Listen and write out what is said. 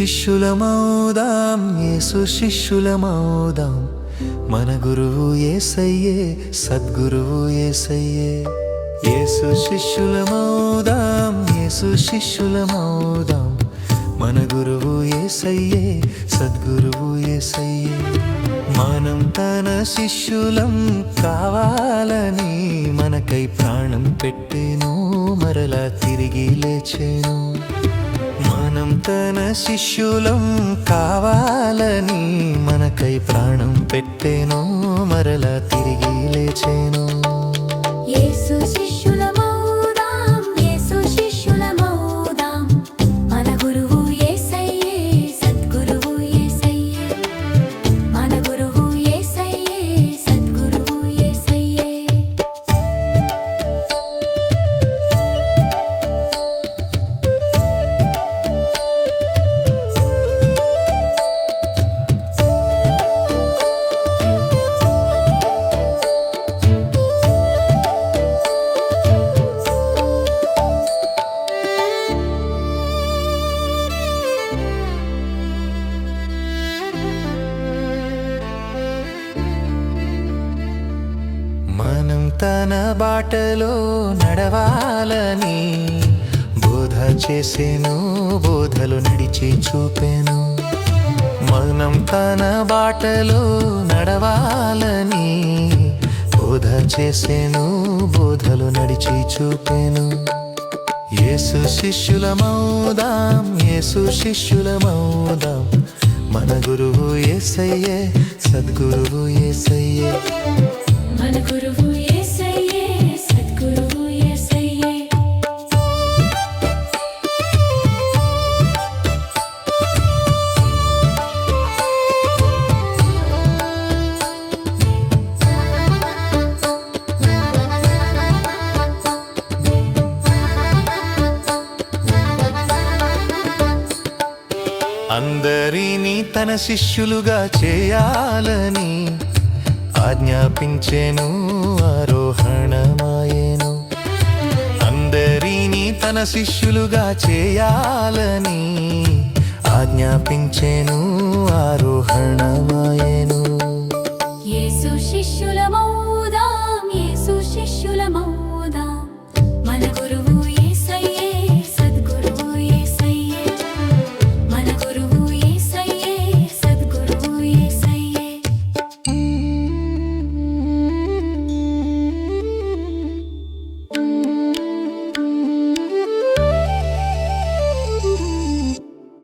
శిష్యులమౌదాం, యేసు శిష్యులమౌదాం. మన గురువు యేసయ్యే, సద్గురువు యేసయ్యే. యేసు శిష్యులమౌదాం, యేసు శిష్యులమౌదాం. మన గురువు యేసయ్యే, సద్గురువు యేసయ్యే. మనం తన శిష్యులం కావాలని మనకై ప్రాణం పెట్టెను, మరలా తిరిగి లేచెను. మనం తన శిష్యులం కావాలని మనకై ప్రాణం పెట్టెను, మరలా తిరిగి లేచెను. యేసు శిష్యులమౌదాం, యేసు శిష్యులమౌదాం. మన గురువు యేసయ్యే, సద్గురువు యేసయ్యే. మన గురువు యేసయ్యే, సద్గురువు యేసయ్యే. మనం తన బాటలో నడవాలని బోధ చేసెను, బోధలు నడిచి చూపెను. మనం తన బాటలో నడవాలని బోధ చేసెను, బోధలు నడిచి చూపెను. యేసు శిష్యులమౌదాం, యేసు శిష్యులమౌదాం. మన గురువు యేసయ్యే, సద్గురువు యేసయ్యే. మన గురువు యేసయ్యే, సద్గురువు యేసయ్యే. అందరినీ తన శిష్యులుగా చేయాలని ఆజ్ఞాపించెను, ఆరోహణమాయెను. అందరినీ తన శిష్యులుగా చేయాలని ఆజ్ఞాపించెను, ఆరోహణమాయెను. యేసు శిష్యు